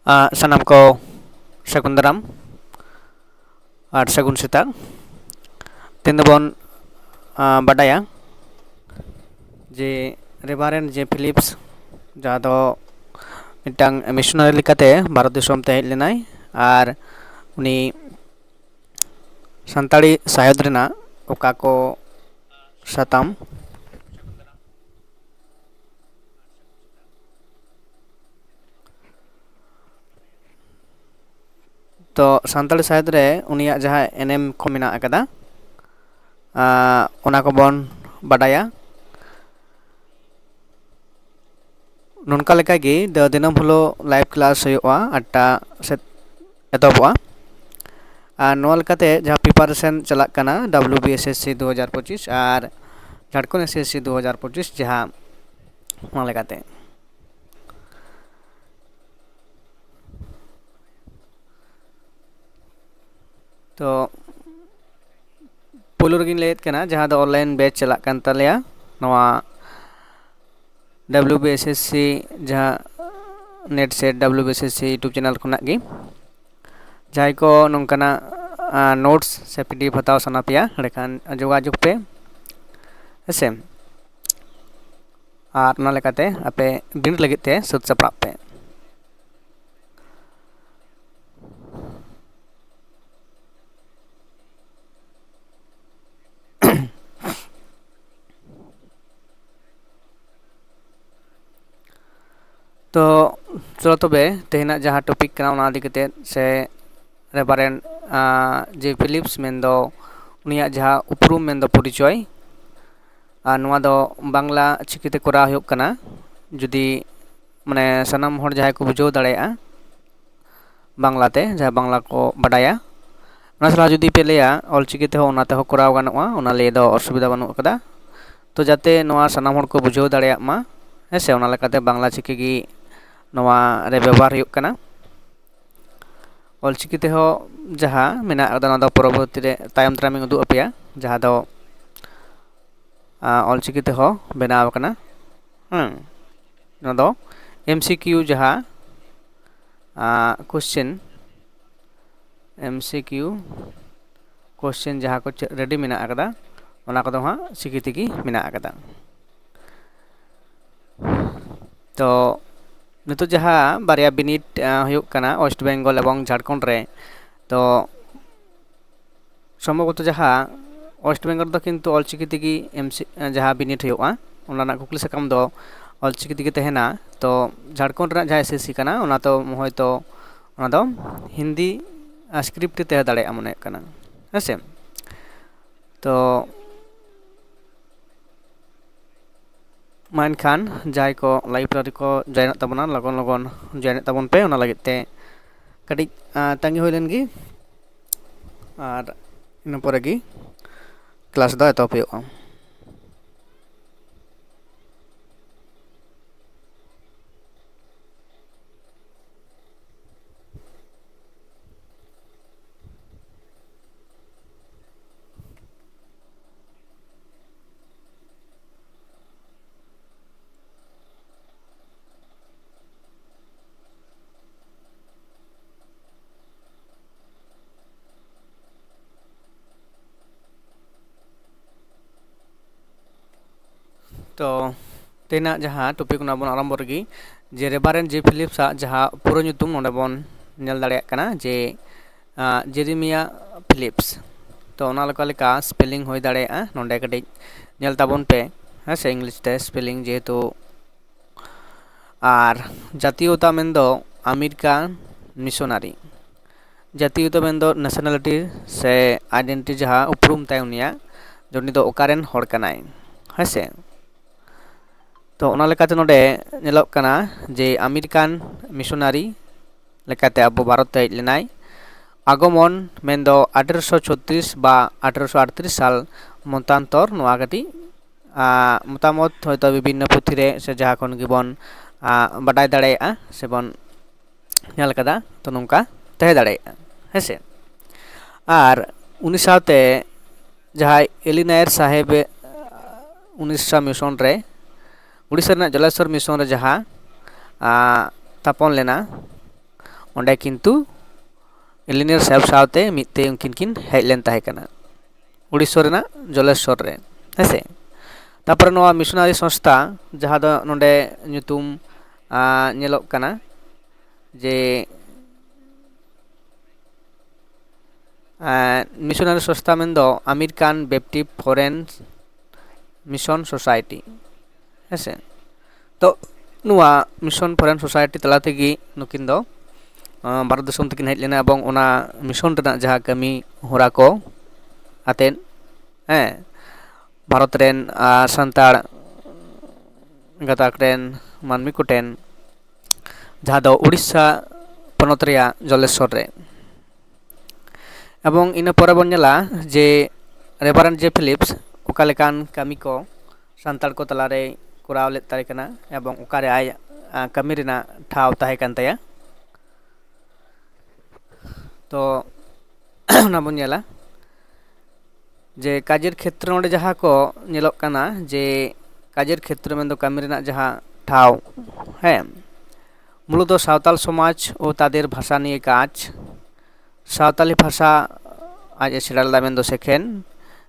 ᱥᱟᱱᱟᱢ ᱠᱚ ᱥᱟᱹᱜᱩᱱ ᱫᱟᱨᱟᱢ ᱟᱨ ᱥᱟᱹᱜᱩᱱ ᱥᱮᱛᱟᱜ ᱛᱮᱦᱮᱧ ᱫᱚᱵᱚᱱ ᱵᱟᱰᱟᱭᱟ ᱡᱮ ᱨᱮᱵᱷᱟᱨᱮᱱᱰ ᱡᱮ ᱯᱷᱤᱞᱤᱯᱥ ᱡᱟᱦᱟᱸ ᱫᱚ ᱢᱤᱫᱴᱟᱝ ᱢᱤᱥᱚᱱᱟরি ᱞᱮᱠᱟᱛᱮ ᱵᱷᱟᱨᱚᱛ ᱫᱤᱥᱚᱢ ᱛᱮ ᱦᱮᱡ ᱞᱮᱱᱟᱭ ᱟᱨ ᱩᱱᱤ ᱥᱟᱱᱛᱟᱲᱤ ᱥᱟᱶᱦᱮᱫ ᱨᱮᱱᱟᱜ ᱚᱠᱟ ᱠᱚ ᱥᱟᱛᱟᱢ ᱛᱚ ᱥᱟᱱᱛᱟᱲᱤ ᱥᱟᱶᱦᱮᱫ ᱨᱮ ᱩᱱᱤᱭᱟᱜ ᱡᱟᱦᱟᱸ ᱮᱱᱮᱢ ᱠᱚ ᱢᱮᱱᱟᱜ ᱟᱠᱟᱫᱟ ᱚᱱᱟ ᱠᱚᱵᱚᱱ ᱵᱟᱰᱟᱭᱟ ᱱᱚᱝᱠᱟ ᱞᱮᱠᱟᱜᱮ ᱫᱤᱱᱟᱹᱢ ᱦᱤᱞᱳᱜ ᱞᱟᱭᱤভ ᱠᱞᱟᱥ ᱦᱩᱭᱩᱜᱼᱟ 8টা ᱥᱮᱫ ᱮᱛᱚᱦᱚᱵᱚᱜᱼᱟ ᱟᱨ ᱱᱚᱣᱟ ᱞᱮᱠᱟᱛᱮ ᱡᱟᱦᱟᱸ প্রিপারেশন চালাক কানা WBSSC 2025 আর ঝাড়খণ্ড SSC 2025 ᱡᱟᱦᱟᱸ ᱚᱱᱟ ᱞᱮᱠᱟᱛᱮ ᱛᱚ ᱯᱳᱭᱞᱳ ᱨᱮᱜᱮᱧ ᱞᱟᱹᱭᱮᱫ ᱠᱟᱱᱟ ᱡᱟᱦᱟᱸ ᱫᱚ ᱚᱱᱞᱟᱭᱤᱱ ᱵᱮᱪ ᱪᱟᱞᱟᱜ ᱠᱟᱱ ᱛᱟᱞᱮᱭᱟ ᱱᱚᱣᱟ WBSSC ᱡᱟᱦᱟᱸ net set WBSSC YouTube channel खुना गी जहाँ को नौकाना नोट्स से PDF हताव सना पेया एंडखान जोगाजोग पे हेसे और ना लेकाते आपे बिनिड लगित ते सुद सपड़ाप पे तो चलो तबे तेहना जहाँ टॉपिक कना उना इदी कते से रेफरेंट जे फिलिप्स मेंदो उनिया जहाँ उपरूम मेंदो परिचय और नोआ दो बांग्ला चिकीते कोरा हुयुग कना जुदी माने सनाम हर जहाँ को बुझाव दाड़ेया बांग्लाते जहाँ बांग्ला को बाडाया ओना सला जुदी पे लेया ऑलचिकीते हो ओनाते हो कोराव गानोआ ओना ले दो असुविधा बानुग कदा तो जाते नोआ सनाम हर को बुझाव दाड़ेया मा हेसे ओना लेकाते बांग्ला चिकी गी नोआ रे व्यवहार हुयुग कना ऑलचिकीते हो जहाँ मेना अदा दो परवर्ती रे तायम दारामिंग उदुग अपेया जहाँ दो ऑलचिकीते हो बनाव कना दो MCQ जहाँ क्वेश्चन MCQ क्वेश्चन जहाँ को रेडी मेना अकदा ओना को दो हाँ चिकीते की मेना अकदा तो नितो जहाँ बारिया बिनिट हुयुग कना वेस्ट बेंगल एवं झारखंड रे तो सम्भवत जहाँ वेस्ट बेंगल दो किन्तु ऑलचिकीते की जहाँ बिनिट हुयुगा ओना ना कुकली सकाम दो ऑलचिकीते की तहेना तो झारखंड रे जहाँ SSC कना ओना तो हयतो ओना दो हिंदी स्क्रिप्ट तहे दाड़ेया मने कना हेसे तो मान खान जाय को लाइब्रेरी को जॉइन तबना लगन लगन जॉइन तबन पे ओना लगित ते कटी तंगी होइलेन गी और इन परे गी क्लास दा एतहब हुयुगा तो तेना जहाँ टॉपिक ना बन आरंभ रगी जे रेफरेंट जे फिलिप्स जहाँ पूरा nyutum नोडे बन नेल दाड़ेया कना जे जेरेमिया फिलिप्स तो ओना लका लेका स्पेलिंग होय दाड़ेया नोडे कटी नेल ताबन पे हेसे इंग्लिश ते स्पेलिंग जेहेतु आर जातीयता मेंदो अमेरिकान मिशनरी जातीयता मेंदो नेशनलिटी से आइडेंटिटी जहाँ उपरूम ताय उनिया जोनी दो ओकारेन हर कनाय हेसे तो ओना लेकाते नोडे नेलोग कना जे अमेरिकान मिशनरी लेकाते अब भारत ते लेनाय आगमन मेंदो 1836 बा 1838 साल मतांतर नोआ गति मतामत हयतो विभिन्न पुथि रे से जहाँ खन गिबन बाडाय दाड़ेया से बन नेल कदा तो नोंका तहे दाड़ेया हेसे आर उनी साथे जहाँ एलिनायर साहेब 1900 मिशन रे उड़ीसा जलेश्वर मिशन रे जहाँ तापन लेना ᱚᱸᱰᱮ ᱠᱤᱱᱛᱩ ᱤᱞᱤᱱᱤᱭᱟᱨ ᱥᱟᱦᱮᱵ ᱥᱟᱶᱛᱮ ᱢᱤᱫᱛᱮ ᱩᱱᱠᱤᱱ ᱠᱤᱱ ᱦᱮᱡ ᱞᱮᱱ ᱛᱟᱦᱮᱸ ᱠᱟᱱᱟ ᱩᱲᱤᱥᱥᱟ ᱨᱮᱱᱟᱜ ᱡᱚᱞᱮᱥᱥᱚᱨ ᱨᱮ ᱦᱮᱸᱥᱮ ᱛᱟᱯᱚᱨᱮ ᱱᱚᱣᱟ ᱢᱤᱥᱚᱱᱟরি ᱥᱚᱝᱥᱛᱷᱟ ᱡᱟᱦᱟᱸ ᱫᱚ ᱱᱚᱰᱮ ᱧᱩᱛᱩᱢ ᱧᱮᱞᱚᱜ ᱠᱟᱱᱟ ᱡᱮ मिशनारि संस्था मेन्दो American Baptist Foreign Mission Society हेसे तो नुआ मिशन फॉरेन सोसाइटी तला तेगी नुकिन दो भारत दिसोम तकिन हेज लेना एवं ओना मिशन रेना जहाँ कमी होरा को आतेन भारत रेन संताड़ गताक रेन मानमी कोटेन जहाँ दो उड़ीसा पनत रेया जलेश्वर रे एवं इन पर बन नेला जे रेवरेंड जे फिलिप्स ओका लेकान कमी को संताड़ को तलारे कोराव ले तारे कना एवं ओकारे आय कमी रेना ठाव ताहे कान ताया तो ना बन नेला जे काजेर क्षेत्र नोडे जहाँ को नेलोक कना जे काजेर क्षेत्र में दो कमी रेना जहाँ ठाव है मूलत सावताल समाज और तादेर भाषा निये काज सावताली भाषा आज सेड़ा मेन सेकेंड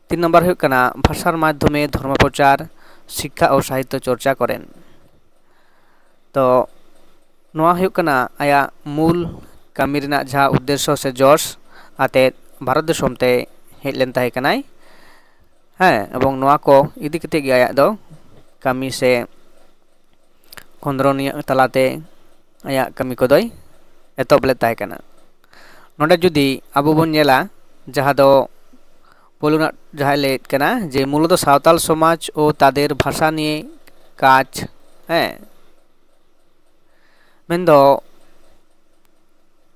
3 नम्बर हुई कना भाषार माध्यमे धर्म प्रचार शिक्षा और साहित्य चर्चा करें तो नोआ हुई कना आया मूल कमी रेना जहाँ उद्देश्य से जॉर्ज आते भारत देशम ते हेज लेन ताहे कनाय एवं नोआ को इदी कते गे आया दो कमी से खंद्रनिया तलाते आया कमी को दोय एतोब ले ताहे कना नोडे जुदी आबो बन नेला जहाँ दो पोलुना जहाँ लेट कना जे मूलत सावताल समाज और तादेर भाषा निये काज मेन्दो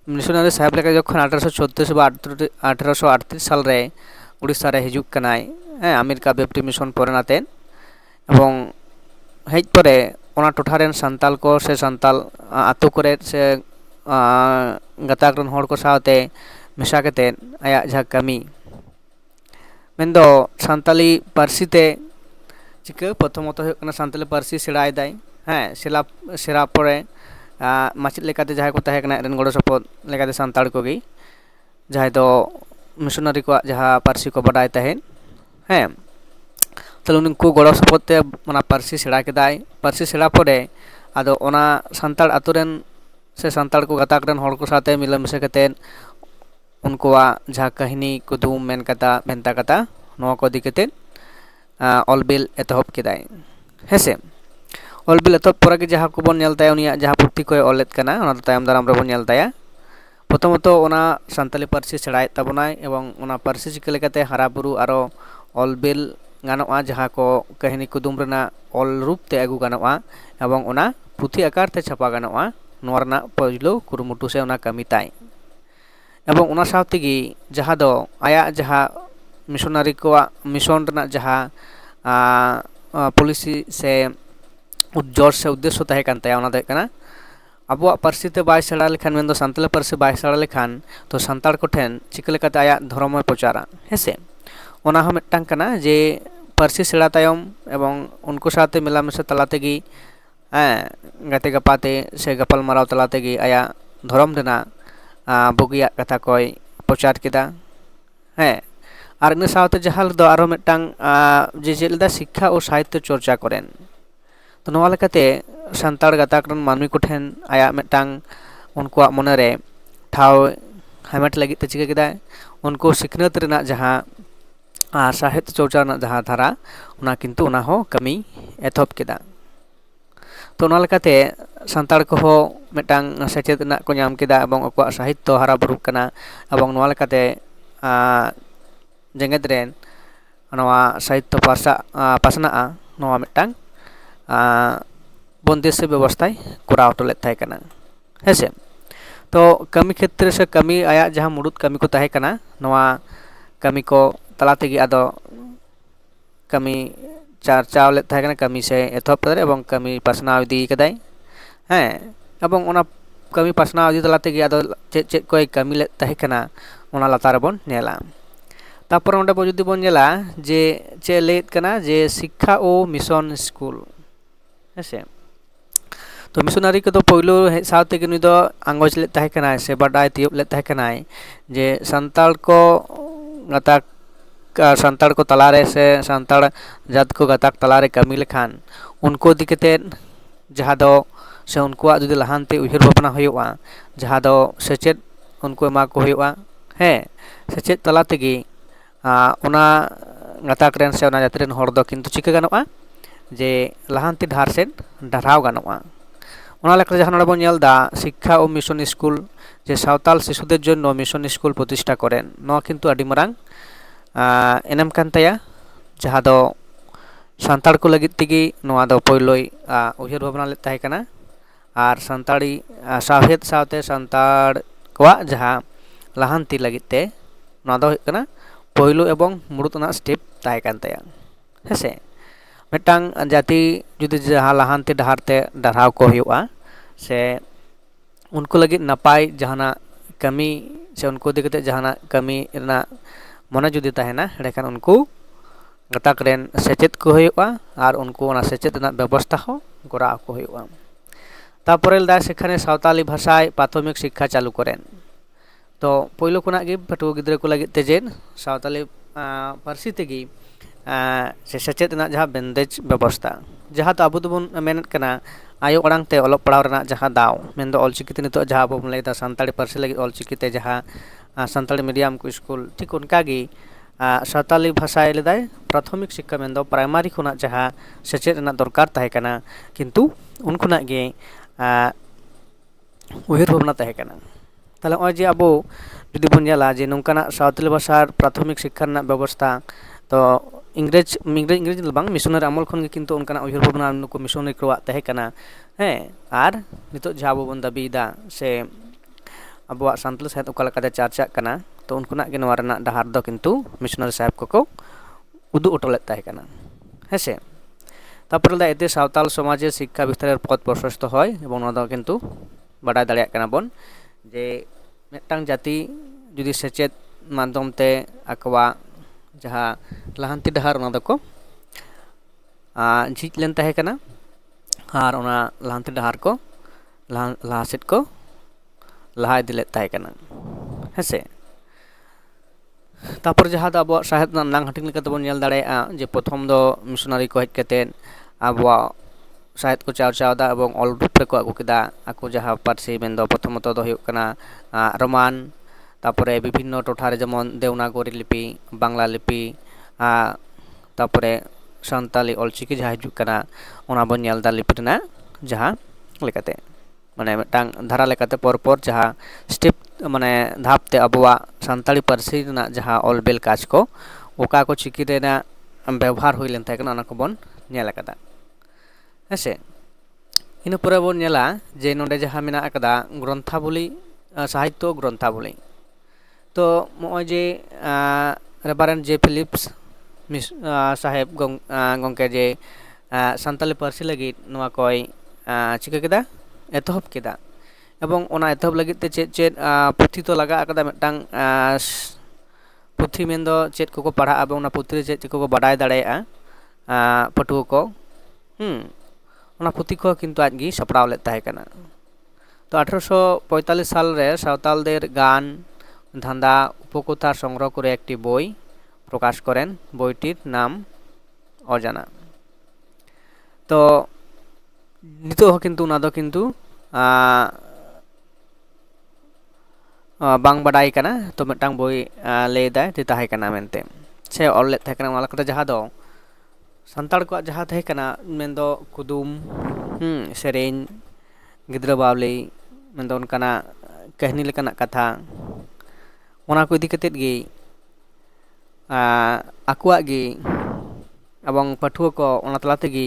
मिशनारि साहेब लेका जखन 1836 बा 1838 साल रे उड़ीसा रे हिजुक कनाय अमेरिका बैप्टिस्ट मिशन परेनाते एवं हेज परे ओना टोठा रेन संताल को से संताल आतो करे से गताक रन हर को सावते मेशा कते आया जहाँ कमी मेन्दो सान्ताली पार्सी ते चिका प्रथमत हुई सान्ताली पार्सी सेड़ाय दाय सेरा परे माचिद लेकाते जहाँ को ताहे कना रेन गड़ो सपोद लेकाते सान्ताड़ कोगी जहाँ दो मिशनारी को जहाँ पार्सी को बडाय ताहेन तो उनको गड़ो सपोद ते मना पार्सी सेड़ा केदाय पार्सी सेड़ा परे आदो ओना सान्ताड़ आतुरेन से सान्ताड़ को गताक रेन हर को साथे मिला मिसे कते उनकोआ जहाँ कहानी कुदुम मेन कथा भेंता कथा नोआ को दिकते ऑलबिल एतहब केदाय हेसे ऑलबिल एतहब पर के जहाँ को बन नेलताय उनिया जहाँ पुथी को ऑलेत कना ओना तायम दाराम रे बन नेलताया प्रथमत ओना सान्ताली पार्सी सेड़ाय ताबोनाय एवं ओना पार्सी चिका लेकाते हाराबुरु आरो ऑलबिल गानोआ जहाँ को कहानी कुदुम रेना ऑल रूप ते आगु गानोआ एवं ओना पुथी आकार ते छापा गानोआ नोआ रेना पहिलो कुरुमुटु से ओना कमी ताय एवं उना सावतेगी जहाँ दो आया जहाँ मिशनारी को मिशन रेना जहाँ पॉलिसी से जॉर्ज से उद्देश्य ताहे कान ताया ओना दो कना अबुआ पार्सी ते बाय सेड़ा लेखान मेन दो सान्ताली पार्सी बाय सेड़ा लेखान तो सान्ताड़ को ठेन चिका लेकाते आया धर्म प्रचारा हेसे ओना हो मिदटांग कना जे पार्सी सेड़ा तायम एवं उनको साथे मिलामेशा तला तेगी गाते गपाते से गपाल माराव तला तेगी आया धर्म रेना बुगिया कथा कोई प्रचार केदा और इन सावते जहाँ दो आरो मिदटांग जे चेलदा शिक्षा और साहित्य चर्चा करें तो नोआ लेकाते सान्ताड़ गताक रन मानमी को ठेन आया मिदटांग उनको मनरे ठाव हामेट लगित ते चिका केदा उनको सिखनत रेना जहाँ साहित्य चर्चा रेना जहाँ धारा उना किन्तु उना हो कमी एतहब केदा तो ओना लेकाते सान्ताड़ को हो मिदटांग सेचेद रेना को नाम केदा एवं अको साहित्य हारा बुरुक कना एवं नोआ लेकाते जेंगेद रेन नोआ साहित्य पासना नोआ मिदटांग बंदेज से व्यवस्थाय कोराव हटो लेद ताहे कना हेसे तो कमी क्षेत्र से कमी आया जहाँ मुड़ुद कमी को ताहे कना नोआ कमी को तला तेगी आदो कमी चर्चा लेद ताहे कना कमी से एतहब करे एवं कमी पासनाव इदी कदाय एवं ओना कमी पासनाव इदी तला तेगी आदो चेद चेद कोई कमी लेद ताहे कना ओना लातार बन नेला तापर ओंडे बो जुदी बन नेला जे चे लेद कना जे शिक्षा ओ मिशन स्कूल हेसे तो मिशनारी को पोलो हेज साथे नुई दो आंगोज ले ताहे कनाय से बाडाय तियोब ले ताहे कनाय जे संताल को गताक संताल को तलारे से संताल जात को गताक तलारे कमी लेखान उनको दिकते जहाँ दो से उनको जुदी लहानते उहिर भावना होयोगा जहाँ दो सेचेत उनको एमा को होयोगा है सेचेत तला तेगी ओना गताक रेन से ओना जातरेन हर दो किन्तु चिका गानोआ जे लहानती डाहार सेन डारहाव गानोआ ओना लेखा जहाँ नोडे बोन नेलदा शिक्षा और मिशन स्कूल जे सावताल शिशुदेर जन्य मिशन स्कूल प्रतिष्ठा करेन नोआ किन्तु आदि मारांग एनेम कान ताया जहाँ दो सान्ताड़ को लगित तेगी नोआ दो पोयलोय उहिर भावना ले ताहे कना आर सान्ताड़ी सावहेद सावते सान्ताड़ कोआ जहाँ लहानती लगित ते नोआ दो हुयुग कना पोयलो एवं मुरुत ना स्टेप ताहे कान ताया हेसे मिटांग जाति जुदी जहाँ लहानती डाहार ते डारहाव को हुयुगा से उनको लगित नपाय जहाना कमी से उनको दिकते जहाना कमी रना मने जुदी ताहेना एंडेखान उनको गताक रेन सेचेत को हुयुगा आर उनको ओना सेचेत रना व्यवस्था हो कराव को हुयुगा तारपरे दा सेखाने सावताली भाषाय प्राथमिक शिक्षा चालू करेन तो पोयलो खुना गे पाठुआ गिद्रा को लगित ते जे सावताली पारसी तेगी से सेचेत रना जहाँ बेंदेज व्यवस्था जहाँ तो आबो दोबोन मेनेत कना आयो अड़ांग ते अलोक पढ़ाव रना जहाँ दाव मेन दो ऑलचिकीते नितो जहाँ आबो बोन लैदा सान्ताड़ी पारसी लगित ऑलचिकीते जहाँ सान्ताड़ी मीडियम को स्कूल ठीक उनकागी सावताली भाषा लेदाय प्राथमिक शिक्षा मेन दो प्राइमारी खुना जहाँ सेचेत रना दरकार ताहे कना किन्तु उन खुना गे उहिर भावना ताहे कना ताहले नॉय जे आबो जुदी बोन नेला जे नोंकाना सावताली भाषार प्राथमिक शिक्षा रना व्यवस्था तो इंग्रेज बांग मिशनारी आमल खन किन्तु उनकाना उहिर भावना नुको मिशनारी को ताहे कना हैं आर नितो जहाँ आबो बोन दाबीदा से आबोआ सान्ताली साहित्य ओका लेकाते चर्चा कना तो उनकुना गे नोआ रना डाहार दो किन्तु मिशनारी साहेब को उदु ओटोले ताहे कना हेसे तारपर दा एते सावताल समाजे शिक्षा विस्तारेर पथ प्रशस्त हय एबं नोआ दो किन्तु बाडाय दाड़ेयाग काना बोन जे मिदटांग जाति जुदी सेचेत माध्यम ते आकवा जहाँ लहानती डाहार ओना दको झिज लेन ताहे कना आर ओना लहानती डाहार को लहा सेद को लहा इदि लेद ताहे कना हेसे तारपर जहाँ दो आबो साहित्य रना नांग हाटिंग लेकाते बोन नेल दाड़ेयागा जे प्रथम दो मिशनारी को हेज कातेद आबो साहित्य को चर्चादा एवं ऑल रूप रे को आगु केदा आको जहाँ पारसी मेन दो प्रथमत दो हुयुग कना रोमान तारपरे विभिन्न टोठारे जेमन देवनागरी लिपि बांग्ला लिपि तारपरे सान्ताली ऑलचिकी जहाँ हिजुग कना ओना बोन नेलदा लिपि रना जहाँ लेकाते माने मिदटांग धारा लेकाते परपर जहाँ स्टेप माने धापते आबोआ सान्ताली पारसी रना जहाँ ऑलबेल काज को ओका को चिकी रेना व्यवहार हुई लेन ताहे कना ओना को बोन नेल आकादा हेसे इन परे बोन नेला जे नोडे जहाँ मेना आकादा ग्रंथावली साहित्य ग्रंथावली तो नॉय जे रेभारेंड जे फिलिप्स साहेब गंके जे सान्ताली पारसी लगित नोआ कोय चिका केदा एतहब केदा एवं ओना एतहब लगित ते चेद चेद पुथी तो लगा आकादा मिदटांग पुथी मेन दो चेद को पढ़ा एवं ओना पुथी रे चेद को बाडाय दाड़ेयागा पाठुआ को ओना पुथी को किन्तु आज गी सपड़ाव लेद ताहे कना तो 1845 साल रे सावतालदेर गान धांदा उपकथा संग्रह करे एकटी बई प्रकाश करें बईटिर नाम अजाना तो नितो किन्तु ना दो किन्तु बांग बाडाय कना तो मिदटांग बई लैदा जे ताहे कना मेनते से ऑल लेद ताहे कना ओना लेकाते जहाँ दो सान्ताड़ को जहाँ ताहे कना मेन दो कुदुम सेरेñ गिद्रा बावली मेन दो उनकाना कहनी लेकाना कथा ओना को इदी कतेद गे आकुआ गे एवं पाठुआ को ओना तला तेगे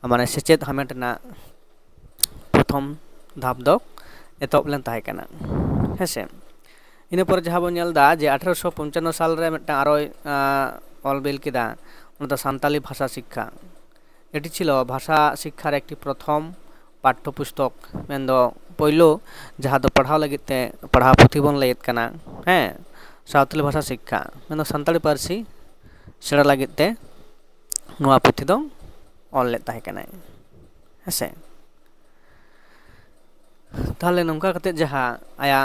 माने सेचेद हामेट रना प्रथम धाप दो एतहब लेन ताहे कना हेसे इन पर जहाँ बोन नेलदा जे 1855 साल रे मिदटांग आरो ऑलबेल केदा ओना दो सान्ताली भाषा शिक्षा एटी छिलो भाषा शिक्षार एकटी प्रथम पाठ्यपुस्तक मेन दो पोयलो जहाँ दो पढ़ाव लगित ते पढ़ाव पुथी बोन लैद कना हैं सावताली भाषा शिक्षा मेन दो सान्ताली पारसी सेड़ा लगित ते नोआ पुथी दो ऑल लेद ताहे कना हेसे ताहले नोंका कते जहाँ आया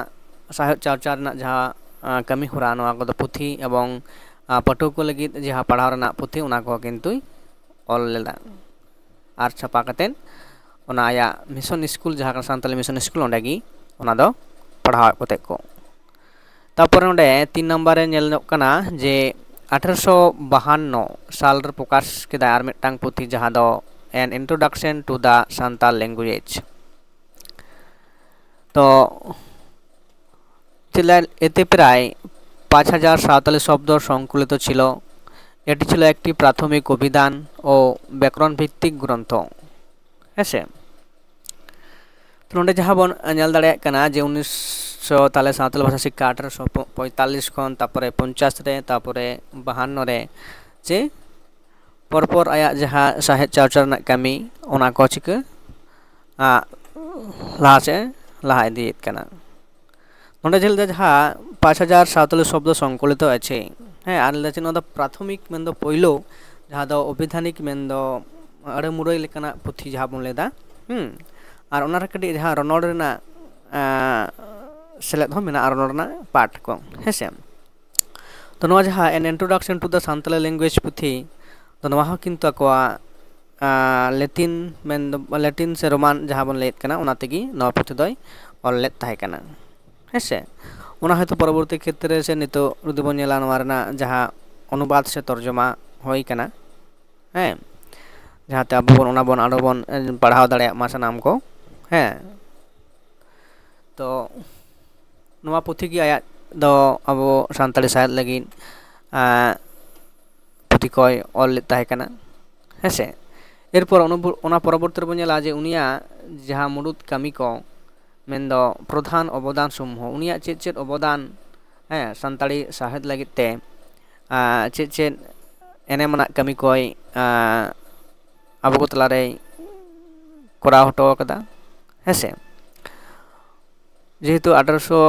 साहित्य चर्चा रना जहाँ कमी होरा नोआ को पुथी एवं पाठक को लगी जहाँ पढ़ाव रना पुथी उना को किंतु ऑल लेदा आर छापा कतेन ओना आया मिशन स्कूल जहाँ सानताली मिशन स्कूल ओंडेगी ओना दो पढ़ाव कोते को तापर ओंडे 3 नंबर रे नेल नोक कना जे 1852 साल रे प्रकाश केदा आर मिटांग पुथी जहाँ दो an introduction to the Santal language तो এতে প্রায় 5047 শব্দ সংকলিত ছিল। এটি ছিল একটি প্রাথমিক অভিধান ও ব্যাকরণ ভিত্তিক গ্রন্থ। হ্যাঁ তো নডে যাহা বন নেল দাড়ে কানা যে 1900 তালে সাঁওতালি ভাষা শিক্ষা 1845 খন তারপরে 50 রে তারপরে 52 রে যে পরপর আয়া যাহা সাহিত্য চর্চা রনা কামি ওনা কো চিকা লাহাসে লাহা ইদিয়েत কানা नोडे झेल जहाँ 5047 शब्द संकलित अच्छे हाँ आर लेकिन प्राथमिक मेन पहिलो जहाँ अभिधानिक मेन अड़े मुड़े लेकाना पुथी जहाँ बन लेदा और ओना कटी जहाँ रनड़ रेना सेलेद हो मेना रनड़ पाठ को हेसे तो नवा जहाँ an introduction to the Santali language पुथी तो नवा हो किंतु अकवा लैटिन मेन लैटिन से रोमान जहाँ बन लेत कना ओना तेगी नवा पुथी दय और लेत ताहे कना हेसे ओना हयतो परवर्ती क्षेत्र से नितो रुदि बन नेला नवा रेना जहाँ अनुवाद से तर्जमा होई कना हैं जहाँ ते अब ओना बन आरो बन पढ़ाव दाड़े मासा नाम को हैं तो नवा पुथी की आया दो अब सान्ताली साहित्य लगी पुथी कोय ऑल ताहे कना हेसे एरपर ओना परवर्ती बन नेला जे उनिया जहाँ मुडुत कमी को मेन दो प्रधान अवदान समूह उनिया चेत चेत अवदान हैं सान्ताली साहित्य लगित ते चेत चेत एनेमना कमी कोय अब को तलारे कोरा हटो कदा हेसे जेहेतु 1800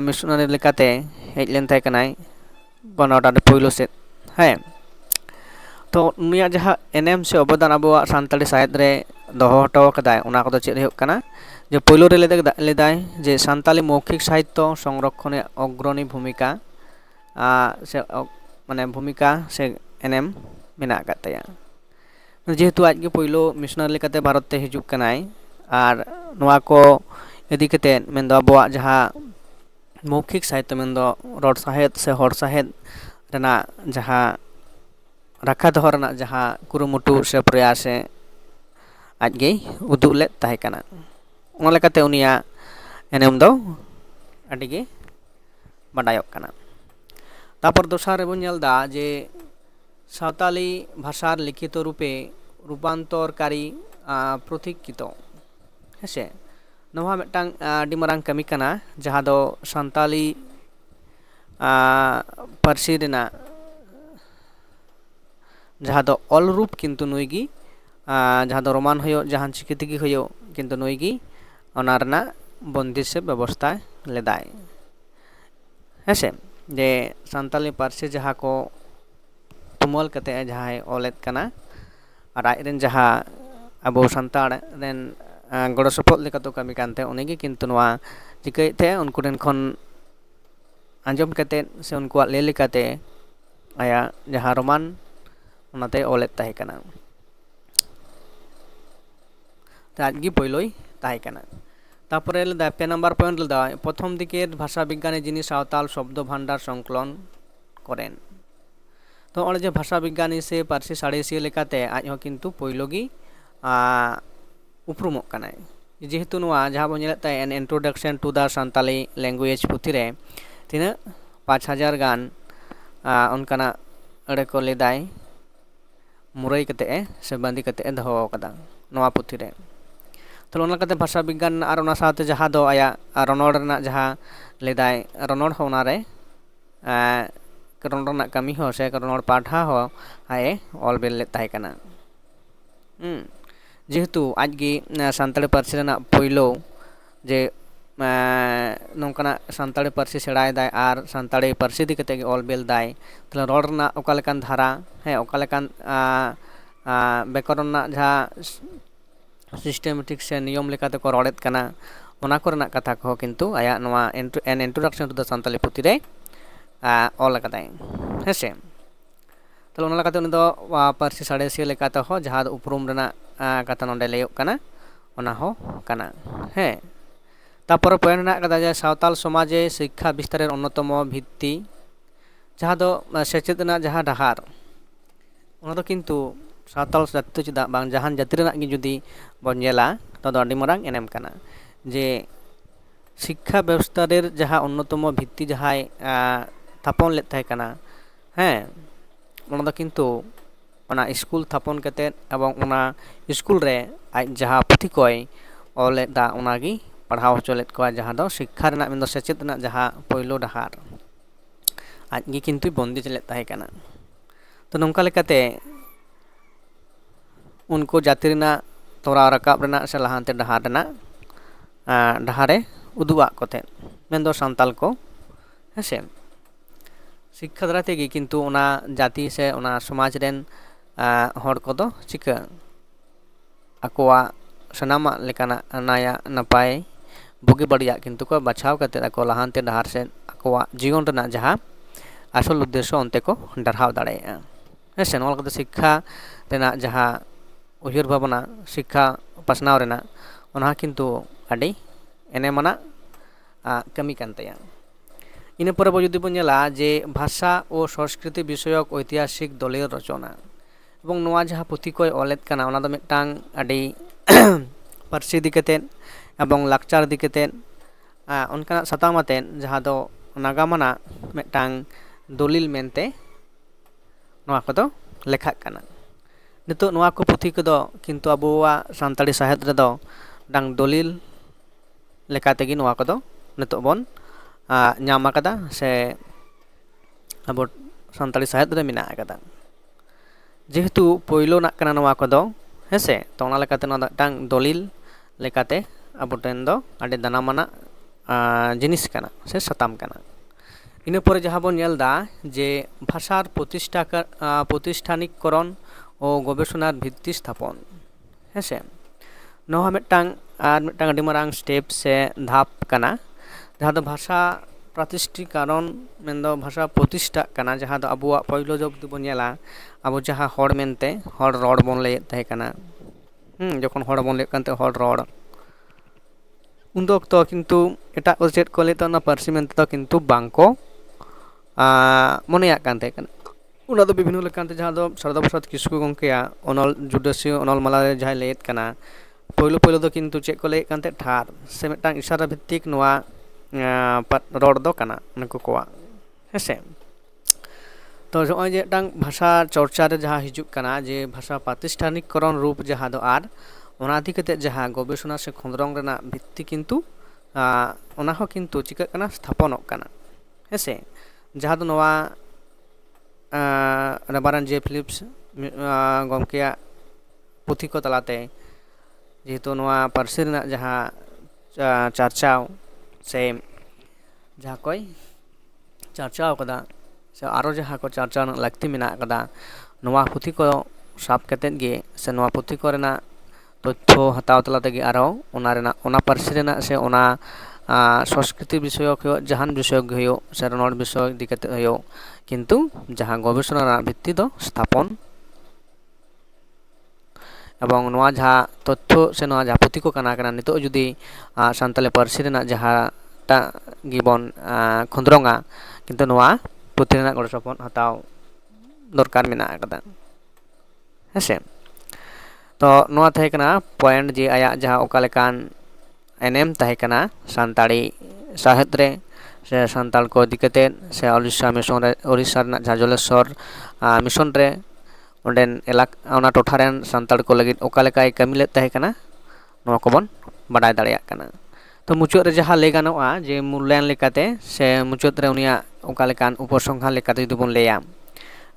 मिशनरी लेकाते हेज लेन थाय कनाय बनोटा पहिलो से हैं तो उनिया जहाँ एनएम से अवदान अब सान्ताली साहित्य रे दोहो हटो कदा उना को चेत हुयुग कना जे पहिलो रे लेदाय जे सान्ताली मौखिक साहित्य संरक्षणे अग्रणी भूमिका से माने भूमिका से एनएम मेना कातया जेहेतु आज के पहिलो मिशनरी लेकाते भारत ते हिजुग कनाय आर नोआ को इदी कते मेन दो अबवा जहाँ मौखिक साहित्य मेन दो रड़ साहित्य से हड़ साहित्य रेना जहाँ रखा दोहो रेना जहाँ कुरुमुटु से प्रयास आज गे उदुग ले ताहे कना ओना लेकाते उनिया एनेम दो अडिगे बाडायोग कना तापर दोसार बन नेलदा जे सावताली भाषार लिखित रूपे रूपान्तरकारी प्रतीकित हेसे नोहा मिटांग आडी मारांग कमी कना जहाँ दो सान्ताली पारसी रेना जहाँ दो ऑल रूप किंतु नुईगी जहाँ दो रोमान होयो जहाँ चिकितिगी होयो किंतु नुईगी ओनारना बंदिश से व्यवस्था लेदाय हेसे जे सान्ताली पारसी जहाँ को तुमल कते जहाँ ऑलेत कना और आइरेन जहाँ अबो सान्ताड़ रेन गड़ो सपोर्ट लेका तो कमी कानते उनीगी किंतु नवा चिकैते उनको रेन खन आंजम कते से उनको ले लेकाते आया जहाँ रोमान ओनाते ऑलेत ताहे कना ताजगी पहिलोई ताहे कना तारपरे लेदा पे नम्बर पॉइंट लेदा प्रथम दिके भाषा विज्ञानी जिनी सावताल शब्द भाण्डार संकलन करें तो ओंडे जे भाषा विज्ञानी से पारसी साड़ेसिया लेकाते आज हो किंतु पहिलोगी उपरुमोग कनाय जेहेतु नोआ जहाँ बन नेलेत ताय an introduction to the Santali language पुथी रे तिना 5000 गान उनकाना अड़े को लेदाय मुरई कते से बांदी कते दोहो कदा नोआ पुथी रे तो ओना कते भाषा विज्ञान और ओना साथे जहाँ दो आया रनड़ रेना जहाँ लेदाय रनड़ हो ओना रे रनड़ रेना कमी हो से रनड़ पाठा हो आए ऑल बेल ले ताहे कना जेहेतु आज गे सान्ताली पारसी रेना पहिलो जे नोंकाना सान्ताली पारसी सेड़ाय दाय आर सान्ताली पारसी दी कते ऑल बेल दाय तले रड़ रेना ओका लेकान धारा है ओका लेकान व्याकरण जहाँ सिस्टेमेटिक से नियम लेकाते को रड़ेत कना ᱚᱱᱟ ᱠᱚᱨᱮᱱᱟᱜ ᱠᱟᱛᱷᱟ ᱠᱚᱦᱚᱸ ᱠᱤᱱᱛᱩ ᱟᱭᱟᱜ ᱱᱚᱣᱟ ᱮᱱ ᱤᱱᱴᱨᱳᱰᱟᱠᱥᱚᱱ ᱴᱩ ᱫᱟ ᱥᱟᱱᱛᱟᱞᱤ ᱯᱩᱛᱷᱤ ᱨᱮ ᱚᱞ ᱟᱠᱟᱫᱟᱭ ᱦᱮᱸᱥᱮ। ᱛᱟᱦᱚᱞᱮ ᱚᱱᱟ ᱞᱮᱠᱟᱛᱮ ᱩᱱᱤ ᱫᱚ ᱯᱟᱹᱨᱥᱤ ᱥᱟᱬᱮᱥᱤᱭᱟᱹ ᱞᱮᱠᱟᱛᱮᱦᱚᱸ ᱡᱟᱦᱟᱸ ᱫᱚ ᱩᱯᱨᱩᱢ ᱨᱮᱱᱟᱜ ᱠᱟᱛᱷᱟ ᱱᱚᱰᱮ ᱞᱟᱹᱭᱚᱜ ᱠᱟᱱᱟ ᱚᱱᱟ ᱦᱚᱸ ᱠᱟᱱᱟ ᱦᱮᱸ। ᱛᱟᱨᱯᱚᱨᱮ ᱯᱚᱭᱮᱱᱴ ᱢᱮᱱᱟᱜ ᱟᱠᱟᱫᱟ ᱡᱮ ᱥᱟᱶᱛᱟᱞ ᱥᱚᱢᱟᱡᱮ ᱥᱤক্ষᱟ ᱵᱤᱥᱛᱟরের অন্যতম ভিত্তি, ᱡᱟᱦᱟᱸ ᱫᱚ ᱥᱮᱪᱮᱫ ᱨᱮᱱᱟᱜ ᱡᱟᱦᱟᱸ ᱰᱟᱦᱟᱨ ᱚᱱᱟ ᱫᱚ ᱠᱤᱱᱛᱩ ᱥᱟᱶᱛᱟᱞ ᱡᱟᱹᱛᱤ ᱫᱚ ᱪᱮᱫᱟᱜ ᱵᱟᱝ ᱡᱟᱦᱟᱱ ᱡᱟᱹᱛᱤ ᱨᱮᱱᱟᱜ ᱜᱮ ᱡᱩᱫᱤ ᱵᱚᱱ ᱧᱮᱞᱟ ᱛᱚ ᱟᱹᱰᱤ ᱢᱟᱨᱟᱝ ᱮᱱᱮᱢ ᱠᱟᱱᱟ ᱡᱮ শিক্ষা ব্যবস্থার যাহা অন্যতম ভিত্তি যাহাই স্থাপন লেদ তাহে কানা হ্যাঁ ওনা দো কিন্তু ওনা স্কুল স্থাপন কাতেদ এবং ওনা স্কুল রে আজ যাহা পুঁথি কয় অলেদা ওনাগি পড়াও হচো লেদ কোয়া যাহা দো শিক্ষা রেনাগ মেনদো সেচেদ রেনাগ যাহা পয়লো ডাহার আজ গি কিন্তু বন্দি লেদ তাহে কানা। তো নংকা লেকাতে उनको जाति रेनाग तोरा राकाब रेनाग से लाहानते डाहार रेनाग डाहारे उदुआग कोते मेनदो सान्ताल को हेसे शिक्षा द्वारा तेगी किन्तु ओना जाति से ओना समाज रेन हर कोदो चिका आकोआ सनामा लेकाना नाया नपाय बुगी बड़िया किन्तु को बचाव करते ako लाहानते डाहार से आकोआ जीवन रेनाग जहाँ आसल उद्देश्य onte ko डारहाव दाड़ेया हेसे नोल कते शिक्षा रेनाग जहाँ उहिर भावना शिक्षा पासनाव रेनाग ओना किन्तु आडी एनेमाना कमी कान ताया। इन पर जुदी बन नेला जे भाषा और संस्कृति विषयक ऐतिहासिक दलीय रचना एवं नोआ जहाँ पुथि को ऑलेद काना ओना दो मिदटांग आडी पार्सी इदी कातेद एवं लाकचार इदी कातेद ओनकाना साताम आतेद जहाँ दो नागामाना मिदटांग दलिल मेनते नोआ कोदो लेखाग काना। नितो नोआ को पुथि कोदो किन्तु आबोआ सान्ताली साहित्य रेदो डांग दलिल लेकातेगी नोआ कोदो नितो बन ᱧᱟᱢ ᱟᱠᱟᱫᱟ ᱥᱮ ᱟᱵᱚ ᱥᱟᱱᱛᱟᱲᱤ ᱥᱟᱦᱮᱫ ᱨᱮ ᱢᱮᱱᱟᱜ ᱟᱠᱟᱫᱟ ᱡᱮᱦᱮᱛᱩ ᱯᱳᱭᱞᱳ ᱱᱟᱜ ᱠᱟᱱᱟ ᱱᱚᱣᱟ ᱠᱚᱫᱚ ᱦᱮᱸᱥᱮ ᱛᱚ ᱚᱱᱟ ᱞᱮᱠᱟᱛᱮ ᱱᱚᱣᱟ ᱢᱤᱫᱴᱟᱝ ᱫᱚᱞᱤᱞ ᱞᱮᱠᱟᱛᱮ ᱟᱵᱚ ᱴᱷᱮᱱ ᱫᱚ ᱟᱹᱰᱤ ᱫᱟᱱᱟᱢᱟᱱᱟᱜ ᱡᱤᱱᱤᱥ ᱠᱟᱱᱟ ᱥᱮ ᱥᱟᱛᱟᱢ ᱠᱟᱱᱟ। ᱤᱱᱟᱹ ᱯᱚᱨᱮ ᱡᱟᱦᱟᱸ ᱵᱚᱱ ᱧᱮᱞ ᱫᱟ ᱡᱮ ভাষার প্রতিষ্ঠানিককরণ ও গবেষণার ভিত্তি স্থাপন হেঁসে নওয়া মিদটাং আর মিদটাং আᱹᱰᱤ ᱢᱟᱨᱟᱝ স্টেপ ᱥᱮ ধাপ ᱠᱟᱱᱟ जहाँ दो भाषा प्रतिष्ठीकरण मेनदो भाषा प्रतिष्ठा काना जहाँ दो अबुआ पहलो जब बन नेला अब जहाँ हड़ मेनते हड़ रड़ बन लैद ताहे काना जखन हड़ बन लैद कानते हड़ रड़ उन अक्तो किन्तु एटा चेद को लैद ना पार्सी मेनते दो किन्तु बांको मनेयाग कान ताहे काना उना दो विभिन्न लेकानते जहाँ दो शारदा प्रसाद किस्कु गंकेया अनल जुडासी अनल माला रे जहाँ लैद काना पहलो दो किन्तु चेद को लैद कानते ठार से मिदटांग इशारा भित्तिक नोआ रड़ दो काना उनको कोआ हेसे तो जो जे मिदटांग भाषा चर्चा रे जहाँ हिजुग काना जे भाषा प्रातिष्ठानिककरण रूप जहाँ दो आर ओना इदी काते जहाँ गवेषणा से खंद्रंग रेना भित्ति किन्तु ओना हो किन्तु चिका काना स्थापनोग काना हेसे जहाँ दो नोआ रेबारान जे फिलिप्स गंकेया पुथि को तलाते जेहेतु नोआ पार्सी रेना जहाँ चर्चाव से जहाँ कोई चर्चा कदा से आरो जहाँ को चर्चा लगती मेना कदा नोआ पुथि को साब कतेद गे से नोआ पुथि को रेना तथ्य हताव तला तेगे आरो ओना रेना ओना पार्सी रेना से ओना संस्कृति विषय जहान विषय हो से रनड़ विषय इदी कते हो किन्तु जहाँ गवेषणा भित्ति दो स्थापन एवं नोआ जहाँ तथ्य से नोआ जहाँ पुथि को काना काना नितो जुदी सान्ताली पार्सी रेना जहाँ टा गिबन खंद्रंगा किन्तु नोआ पुथि रेना गड़ सपन हताव दरकार मेना आकदा हेसे तो नोआ ताहे काना पॉइंट जे आया जहाँ ओका लेकान एनेम ताहे काना सान्ताड़ी साहित्य रे से सान्ताल को इदी कातेद से उड़ीसा मिशन रे उड़ीसा रेना जहाँ जलेश्वर मिशन रे ओंडेन ओना टोठा रेन सान्ताड़ को लगिद ओका लेकाय कामी लेद ताहे काना नोआ कोबन बाडाय दाड़ेयाग काना। तो मुचाद रे जहाँ लय गानोआ जे मूल्यायन लेकाते से मुचाद रे उनिया ओका लेकान उपसंहार लेकाते जुदि बन लैया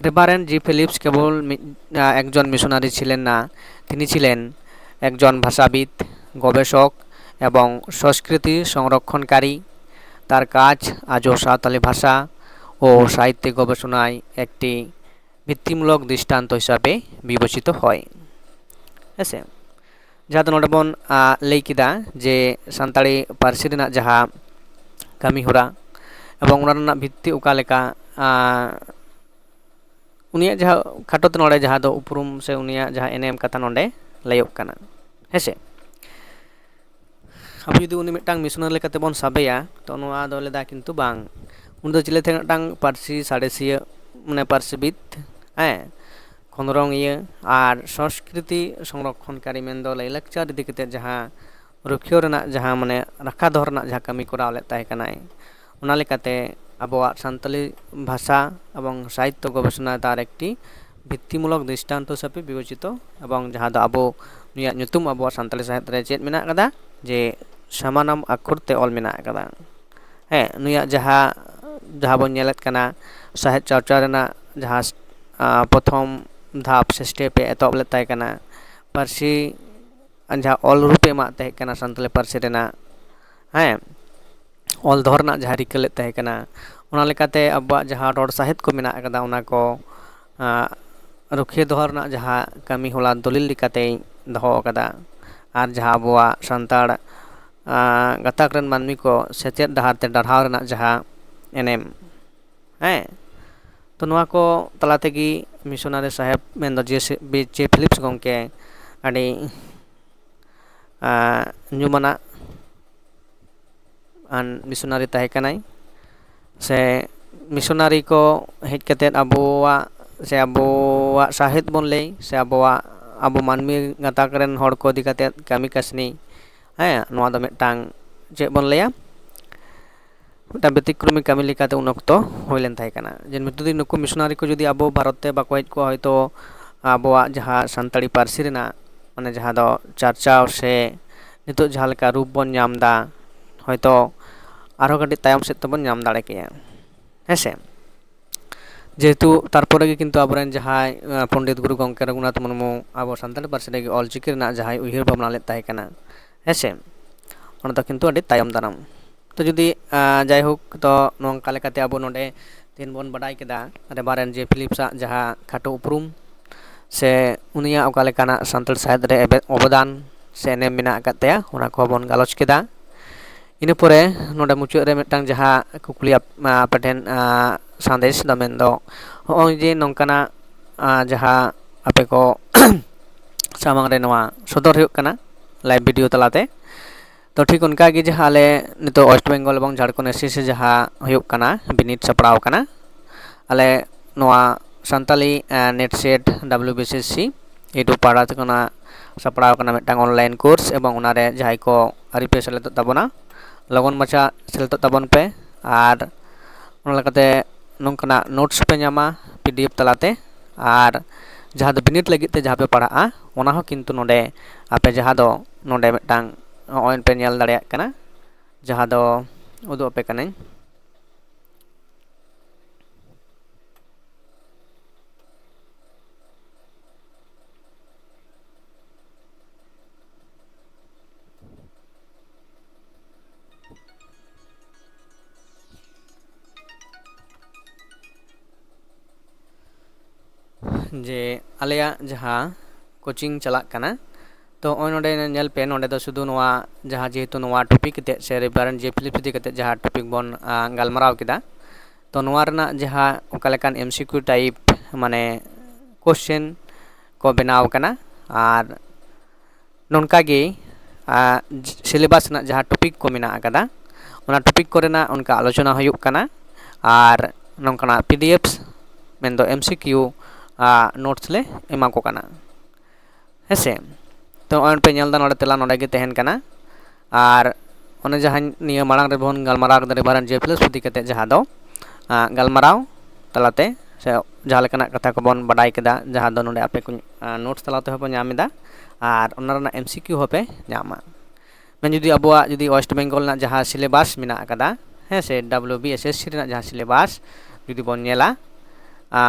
रेबारेन जी फिलिप्स केवल एकजन मिशनारि छिलेन ना तिनि छिलेन एकजन भाषाविद गवेषक एवं संस्कृति संरक्षणकारी तार काज आजो सावताली भाषा और साहित्य गवेषणाय एकटी ভিত্তিমূলক দৃষ্টান্ত হিসাবে বিবেচিত হয়। আছে ᱡᱟᱦᱟᱸ ᱫᱚ ᱱᱚᱰᱮ ᱵᱚᱱ ᱞᱟᱹᱭ ᱠᱮᱫᱟ ᱡᱮ ᱥᱟᱱᱛᱟᱲᱤ ᱯᱟᱹᱨᱥᱤ ᱨᱮᱱᱟᱜ ᱡᱟᱦᱟᱸ ᱠᱟᱹᱢᱤ ᱦᱚᱨᱟ ᱮᱵᱚᱝ ᱚᱱᱟ ᱨᱮᱱᱟᱜ ᱵᱷᱤত্তি ᱚᱠᱟ ᱞᱮᱠᱟ ᱩᱱᱤᱭᱟᱜ ᱡᱟᱦᱟᱸ ᱠᱷᱟᱴᱚ ᱛᱮ ᱱᱚᱰᱮ ᱡᱟᱦᱟᱸ ᱫᱚ ᱩᱯᱨᱩᱢ ᱥᱮ ᱩᱱᱤᱭᱟᱜ ᱡᱟᱦᱟᱸ ᱮᱱᱮᱢ ᱠᱟᱛᱷᱟ ᱱᱚᱰᱮ ᱞᱟᱹᱭᱚᱜ ᱠᱟᱱᱟ ᱦᱮᱸᱥᱮ ᱟᱵᱚ ᱡᱩᱫᱤ ᱩᱱᱤ ᱢᱤᱫᱴᱟᱝ ᱢᱤᱥᱚᱱᱟᱨ ᱞᱮᱠᱟᱛᱮ ᱵᱚᱱ ᱥᱟᱵᱮᱭᱟ ᱛᱚ ᱱᱚᱣᱟ ᱫᱚ ᱞᱮᱫᱟ ᱠᱤᱱᱛᱩ ᱵᱟᱝ ᱩᱱᱤ ᱫᱚ ᱪᱤᱞᱤ ᱛᱟᱦᱮᱸ ᱢᱤᱫᱴᱟᱝ ᱯᱟᱹᱨᱥᱤ ᱥᱟᱬᱮᱥᱤᱭᱟᱹ ᱢᱟᱱᱮ ᱯᱟᱹᱨᱥᱤᱵᱤᱫ ᱠᱷᱚᱸᱫᱽᱨᱚᱝᱤᱭᱟᱹ ᱟᱨ ᱥᱚᱝᱥᱠᱨᱤᱛᱤ ᱥᱚᱝᱨᱚᱠᱠᱷᱚᱱকারী ᱢᱮᱱᱫᱚ ᱞᱟᱭᱼᱞᱟᱠᱪᱟᱨ ᱤᱫᱤ ᱠᱟᱛᱮᱫ ᱡᱟᱦᱟᱸ ᱨᱩᱠᱷᱤᱭᱟᱹ ᱨᱮᱱᱟᱜ ᱡᱟᱦᱟᱸ ᱢᱟᱱᱮ ᱨᱟᱠᱷᱟ ᱫᱚᱦᱚ ᱨᱮᱱᱟᱜ ᱡᱟᱦᱟᱸ ᱠᱟᱹᱢᱤ ᱠᱚᱨᱟᱣ ᱞᱮᱫ ᱛᱟᱦᱮᱸ ᱠᱟᱱᱟᱭ ᱚᱱᱟ ᱞᱮᱠᱟᱛᱮ ᱟᱵᱚᱣᱟᱜ ᱥᱟᱱᱛᱟᱞᱤ ভাষা এবং সাহিত্য গবেষণা তার একটি ভিত্তিমূলক দৃষ্টান্ত হিসেবে বিবেচিত এবং যাহা ᱫᱚ ᱟᱵᱚ ᱱᱩᱭᱟᱜ ᱧᱩᱛᱩᱢ ᱟᱵᱚᱣᱟᱜ ᱥᱟᱱᱛᱟᱞᱤ ᱥᱟᱶᱦᱮᱫ ᱨᱮ ᱪᱮᱫ ᱢᱮᱱᱟᱜ ᱟᱠᱟᱫᱟ ᱡᱮ ᱥᱟᱢᱟᱱᱚᱢ ᱟᱠᱷᱚᱨ ᱛᱮ ᱚᱞ ᱢᱮᱱᱟᱜ ᱟᱠᱟᱫᱟ ᱱᱩᱭᱟᱜ ᱡᱟᱦᱟᱸ ᱵᱚᱱ ᱧᱮᱞᱮᱫ ᱠᱟᱱᱟ ᱥᱟᱶᱦᱮᱫ ᱪᱟᱨᱪᱟ ᱨᱮᱱᱟᱜ ᱡᱟᱦᱟᱸ ᱯᱨᱚᱛᱷᱚᱢ ᱫᱷᱟᱯ ᱥᱮ ᱥᱴᱮᱯ ᱮ ᱮᱛᱚᱦᱚᱵ ᱞᱮᱫ ᱛᱟᱦᱮᱸ ᱠᱟᱱᱟ ᱯᱟᱹᱨᱥᱤ ᱡᱟᱦᱟᱸ ᱚᱞ ᱨᱩᱯ ᱮ ᱮᱢᱟᱜ ᱛᱟᱦᱮᱸ ᱠᱟᱱᱟ ᱥᱟᱱᱛᱟᱞᱤ ᱯᱟᱹᱨᱥᱤ ᱨᱮᱱᱟᱜ ᱚᱞ ᱫᱚᱦᱚ ᱨᱮᱱᱟᱜ ᱡᱟᱦᱟᱸ ᱨᱤᱠᱟᱹ ᱞᱮᱫ ᱛᱟᱦᱮᱸ ᱠᱟᱱᱟ ᱚᱱᱟ ᱞᱮᱠᱟᱛᱮ ᱟᱵᱚᱣᱟᱜ ᱡᱟᱦᱟᱸ ᱨᱚᱲ ᱥᱟᱶᱦᱮᱫ ᱠᱚ ᱢᱮᱱᱟᱜ ᱟᱠᱟᱫᱟ ᱚᱱᱟ ᱠᱚ ᱨᱩᱠᱷᱤᱭᱟᱹ ᱫᱚᱦᱚ ᱨᱮᱱᱟᱜ ᱡᱟᱦᱟᱸ ᱠᱟᱹᱢᱤ ᱦᱚᱨᱟ ᱫᱚᱞᱤᱞ ᱞᱮᱠᱟᱛᱮᱭ ᱫᱚᱦᱚ ᱟᱠᱟᱫᱟ ᱟᱨ ᱡᱟᱦᱟᱸ ᱟᱵᱚᱣᱟᱜ ᱥᱟᱱᱛᱟᱲ ᱜᱟᱛᱟᱠ ᱨᱮᱱ ᱢᱟᱹᱱᱢᱤ ko ᱥᱮᱪᱮᱫ ᱰᱟᱦᱟᱨ ᱛᱮ ᱰᱟᱨᱦᱟᱣ ᱨᱮᱱᱟᱜ ᱡᱟᱦᱟᱸ ᱮᱱᱮᱢ ᱛᱚ ᱱᱚᱣᱟ ᱠᱚ ᱛᱟᱞᱟ ᱛᱮᱜᱮ ᱢᱤᱥᱚᱱᱟᱨᱤ ᱥᱟহেᱵ ᱢᱮᱱᱫᱚ ᱡᱮ ᱯᱷᱤᱞᱤᱯᱥ ᱜᱚᱢᱠᱮ ᱟᱹᱰᱤ ᱧᱩᱢᱟᱱᱟᱜ ᱢᱤᱥᱚᱱᱟᱨᱤ ᱛᱟᱦᱮᱸ ᱠᱟᱱᱟᱭ ᱥᱮ ᱢᱤᱥᱚᱱᱟᱨᱤ ko ᱦᱮᱡ ᱠᱟᱛᱮᱫ ᱟᱵᱚᱣᱟᱜ ᱥᱟᱶᱦᱮᱫ ᱵᱚᱱ ᱞᱟᱹᱭ ᱥᱮ ᱟᱵᱚ ᱢᱟᱹᱱᱢᱤ ᱜᱟᱛᱟᱠ ᱨᱮᱱ ᱦᱚᱲ ko ᱤᱫᱤ ᱠᱟᱛᱮᱫ ᱠᱟᱹᱢᱤ ᱠᱟᱹᱥᱱᱤ ᱱᱚᱣᱟ ᱫᱚ ᱢᱤᱫᱴᱟᱝ ᱪᱮᱫ ᱵᱚᱱ ᱞᱟᱹᱭᱟ ᱢᱤᱫᱴᱟᱝ ᱵᱮᱛᱤᱠᱨᱚᱢᱤ ᱠᱟᱹᱢᱤ ᱞᱮᱠᱟᱛᱮ ᱩᱱ ᱚᱠᱛᱚ ᱦᱩᱭ ᱞᱮᱱ ᱛᱟᱦᱮᱸ ᱠᱟᱱᱟ ᱡᱮ ᱡᱩᱫᱤ ᱱᱩᱠᱩ ᱢᱤᱥᱚᱱᱟᱨᱤ ko ᱡᱩᱫᱤ ᱟᱵᱚ ᱵᱷᱟᱨᱚᱛ ᱛᱮ ᱵᱟᱠᱚ ᱦᱮᱡ ᱠᱚᱜᱼᱟ ᱦᱚᱭᱛᱚ ᱟᱵᱚᱣᱟᱜ ᱡᱟᱦᱟᱸ ᱥᱟᱱᱛᱟᱲᱤ ᱯᱟᱹᱨᱥᱤ ᱨᱮᱱᱟᱜ ᱢᱟᱱᱮ ᱡᱟᱦᱟᱸ ᱫᱚ ᱪᱟᱨᱪᱟᱣ ᱥᱮ ᱱᱤᱛᱚᱜ ᱡᱟᱦᱟᱸ ᱞᱮᱠᱟ ᱨᱩᱯ ᱵᱚᱱ ᱧᱟᱢ ᱮᱫᱟ ᱦᱚᱭᱛᱚ ᱟᱨᱦᱚᱸ ᱠᱟᱹᱴᱤᱡ ᱛᱟᱭᱚᱢ ᱥᱮᱫ ᱛᱮᱵᱚᱱ ᱧᱟᱢ ᱫᱟᱲᱮ ᱠᱮᱭᱟ ᱦᱮᱸᱥᱮ যেহেতু তারপরে কিন্তু আবরেন যাহাই পণ্ডিত গুরু গঙ্কে রঘুনাথ মুর্মু আবো সান্তালি পার্সি ᱨᱮᱜᱮ ᱚᱞᱪᱤᱠᱤ ᱨᱮᱱᱟᱜ ᱡᱟᱦᱟᱸᱭ ᱩᱭᱦᱟᱹᱨ ᱵᱷᱟᱵᱽᱱᱟ ᱞᱮᱫ ᱛᱟᱦᱮᱸ ᱠᱟᱱᱟ ᱦᱮᱸᱥᱮ ᱚᱱᱟ ᱫᱚ ᱠᱤᱱᱛᱩ ᱟᱹᱰᱤ ᱛᱟᱭᱚᱢ ᱫᱟᱨᱟᱢ ᱛᱚ ᱡᱩᱫᱤ ᱡᱟᱭᱦᱳᱠ ᱛᱚ ᱱᱚᱝᱠᱟ ᱞᱮᱠᱟᱛᱮ ᱟᱵᱚ ᱱᱚᱰᱮ ᱛᱮᱦᱮᱧ ᱵᱚᱱ ᱵᱟᱰᱟᱭ ᱠᱮᱫᱟ ᱨᱮᱵᱟᱨᱮᱱ ᱡᱮ ᱯᱷᱤᱞᱤᱯᱥᱟᱜ ᱡᱟᱦᱟᱸ ᱠᱷᱟᱴᱚ ᱩᱯᱨᱩᱢ ᱥᱮ ᱩᱱᱤᱭᱟᱜ ᱚᱠᱟ ᱞᱮᱠᱟᱱᱟᱜ ᱥᱟᱱᱛᱟᱲ ᱥᱟᱶᱦᱮᱫ ᱨᱮ ᱚᱵᱚᱫᱟᱱ ᱥᱮ ᱮᱱᱮᱢ ᱢᱮᱱᱟᱜ ᱟᱠᱟᱫ ᱛᱟᱭᱟ ᱚᱱᱟ ᱠᱚᱦᱚᱸ ᱵᱚᱱ ᱜᱟᱞᱚᱪ ᱠᱮᱫᱟ ᱤᱱᱟᱹ ᱯᱚᱨᱮ ᱱᱚᱰᱮ ᱢᱩᱪᱟᱹᱫ ᱨᱮ ᱢᱤᱫᱴᱟᱝ ᱡᱟᱦᱟᱸ ᱠᱩᱠᱞᱤ ᱟᱯᱮ ᱴᱷᱮᱱ ᱥᱟᱸᱫᱮᱥ ᱫᱚ ᱢᱮᱱᱫᱚ ᱦᱚᱸᱜᱼᱚᱭ ᱡᱮ ᱱᱚᱝᱠᱟᱱᱟᱜ ᱡᱟᱦᱟᱸ ᱟᱯᱮ ko ᱥᱟᱢᱟᱝ ᱨᱮ ᱱᱚᱣᱟ ᱥᱚᱫᱚᱨ ᱦᱩᱭᱩᱜ ᱠᱟᱱᱟ ᱞᱟᱭᱤᱵᱷ ᱵᱷᱤᱰᱤᱭᱳ ᱛᱟᱞᱟᱛᱮ ᱛᱚ ᱴᱷᱤᱠ ᱚᱱᱠᱟᱜᱮ ᱡᱟᱦᱟᱸ ᱟᱞᱮ ᱱᱤᱛᱚᱜ ᱳᱭᱮᱥᱴ ᱵᱮᱝᱜᱚᱞ ᱮᱵᱚᱝ ᱡᱷᱟᱲᱠᱷᱚᱸᱰ ᱮᱥᱮᱥᱤ ᱡᱟᱦᱟᱸ ᱦᱩᱭᱩᱜ ᱠᱟᱱᱟ ᱵᱤᱱᱤᱰ ᱥᱟᱯᱲᱟᱣ ᱠᱟᱱᱟ ᱟᱞᱮ ᱱᱚᱣᱟ Santali net set WBCSC YouTube ᱯᱟᱦᱴᱟ ᱠᱷᱚᱱᱟᱜ ᱥᱟᱯᱲᱟᱣ ᱠᱟᱱᱟ ᱢᱤᱫᱴᱟᱝ ᱚᱱᱞᱟᱭᱤᱱ ᱠᱳᱨᱥ ᱮᱵᱚᱝ ᱚᱱᱟᱨᱮ ᱡᱟᱦᱟᱸᱭ ko ᱟᱹᱣᱨᱤ ᱯᱮ ᱥᱮᱞᱮᱫᱚᱜ ᱛᱟᱵᱚᱱᱟ ᱞᱚᱜᱚᱱ ᱢᱟᱪᱷᱟ ᱥᱮᱞᱮᱫᱚᱜ ᱛᱟᱵᱚᱱ ᱯᱮ ᱟᱨ ᱚᱱᱟ ᱞᱮᱠᱟᱛᱮ ᱱᱚᱝᱠᱟᱱᱟᱜ ᱱᱳᱴᱥ ᱯᱮ ᱧᱟᱢᱟ PDF ᱛᱟᱞᱟᱛᱮ ᱟᱨ ᱡᱟᱦᱟᱸ ᱫᱚ ᱵᱤᱱᱤᱰ ᱞᱟᱹᱜᱤᱫ ᱛᱮ ᱡᱟᱦᱟᱸ ᱯᱮ ᱯᱟᱲᱦᱟᱜᱼᱟ ᱚᱱᱟ ᱦᱚᱸ ᱠᱤᱱᱛᱩ ᱱᱚᱰᱮ ᱟᱯᱮ ᱡᱟᱦᱟᱸ ᱫᱚ ᱱᱚᱰᱮ ᱢᱤᱫᱴᱟᱝ ᱱᱚᱜᱼᱚᱭ ᱯᱮ ᱧᱮᱞ ᱫᱟᱲᱮᱭᱟᱜ ᱠᱟᱱᱟ ᱡᱟᱦᱟᱸ ᱫᱚ ᱩᱫᱩᱜ ᱟᱯᱮ ᱠᱟᱹᱱᱟᱹᱧ ᱡᱮ ᱟᱞᱮᱭᱟᱜ ᱡᱟᱦᱟᱸ ᱠᱳᱪᱤᱝ ᱪᱟᱞᱟᱜ ᱠᱟᱱᱟ ᱛᱚ ᱱᱚᱜᱼᱚᱭ ᱱᱚᱰᱮ ᱧᱮᱞ ᱯᱮ ᱱᱚᱰᱮ ᱫᱚ ᱥᱩᱫᱷᱩ ᱱᱚᱣᱟ ᱡᱟᱦᱟᱸ ᱡᱮᱦᱮᱛᱩ ᱱᱚᱣᱟ ᱴᱚᱯᱤᱠ ᱠᱟᱛᱮᱫ ᱥᱮ ᱨᱮᱵᱟᱨᱮᱱ ᱡᱮ ᱯᱷᱤᱞᱤᱯ ᱤᱫᱤ ᱠᱟᱛᱮᱫ ᱡᱟᱦᱟᱸ ᱴᱚᱯᱤᱠ ᱵᱚᱱ ᱜᱟᱞᱢᱟᱨᱟᱣ ᱠᱮᱫᱟ ᱛᱚ ᱱᱚᱣᱟ ᱨᱮᱱᱟᱜ ᱡᱟᱦᱟᱸ ᱚᱠᱟ ᱞᱮᱠᱟᱱ MCQ ᱴᱟᱭᱤᱯ ᱢᱟᱱᱮ কোশ্চেন ko ᱵᱮᱱᱟᱣ ᱟᱠᱟᱱᱟ ᱟᱨ ᱱᱚᱝᱠᱟᱜᱮ ᱥᱤᱞᱮᱵᱟᱥ ᱨᱮᱱᱟᱜ ᱡᱟᱦᱟᱸ ᱴᱚᱯᱤᱠ ko ᱢᱮᱱᱟᱜ ᱟᱠᱟᱫᱟ ᱚᱱᱟ ᱴᱚᱯᱤᱠ ᱠᱚᱨᱮᱱᱟᱜ ᱚᱱᱠᱟ ᱟᱞᱳᱪᱚᱱᱟ ᱦᱩᱭᱩᱜ ᱠᱟᱱᱟ ᱟᱨ ᱱᱚᱝᱠᱟᱱᱟᱜ PDFs ᱢᱮᱱᱫᱚ MCQ ᱱᱳᱴᱥ ᱞᱮ ᱮᱢᱟ ᱠᱚ ᱠᱟᱱᱟ ᱦᱮᱸᱥᱮ ᱛᱚ ᱱᱚᱜᱼᱚᱭ ᱯᱮ ᱧᱮᱞ ᱮᱫᱟ ᱱᱚᱰᱮ ᱛᱮᱞᱟ ᱱᱚᱰᱮ ᱜᱮ ᱛᱟᱦᱮᱱ ᱠᱟᱱᱟ ᱟᱨ ᱚᱱᱮ ᱡᱟᱦᱟᱸ ᱱᱤᱭᱟᱹ ᱢᱟᱲᱟᱝ ᱨᱮᱵᱚᱱ ᱜᱟᱞᱢᱟᱨᱟw ᱠᱮᱫᱟ ᱨᱮᱵᱟᱨᱮᱱ ᱡᱮ ᱯᱷᱤᱞᱤᱯᱥ ᱤᱫᱤ ᱠᱟᱛᱮᱫ ᱡᱟᱦᱟᱸ ᱫᱚ ᱜᱟᱞᱢᱟᱨᱟᱣ ᱛᱟᱞᱟᱛᱮ ᱥᱮ ᱡᱟᱦᱟᱸ ᱞᱮᱠᱟᱱᱟᱜ ᱠᱟᱛᱷᱟ ᱠᱚᱵᱚᱱ ᱵᱟᱰᱟᱭ ᱠᱮᱫᱟ ᱡᱟᱦᱟᱸ ᱫᱚ ᱱᱚᱰᱮ ᱟᱯᱮ ko ᱱᱳᱴᱥ ᱛᱟᱞᱟ ᱛᱮᱦᱚᱸ ᱯᱮ ᱧᱟᱢ ᱮᱫᱟ ᱟᱨ ᱚᱱᱟ ᱨᱮᱱᱟᱜ MCQ ᱦᱚᱸᱯᱮ ᱧᱟᱢᱟ ᱢᱮᱱ ᱡᱩᱫᱤ ᱟᱵᱚᱣᱟᱜ ᱡᱩᱫᱤ ᱳᱭᱮᱥᱴ ᱵᱮᱝᱜᱚᱞ ᱨᱮᱱᱟᱜ ᱡᱟᱦᱟᱸ ᱥᱤᱞᱮᱵᱟᱥ ᱢᱮᱱᱟᱜ ᱟᱠᱟᱫᱟ ᱦᱮᱸ ᱥᱮ WBSSC ᱨᱮᱱᱟᱜ ᱡᱟᱦᱟᱸ ᱥᱤᱞᱮᱵᱟᱥ ᱡᱩᱫᱤ ᱵᱚᱱ ᱧᱮᱞᱟ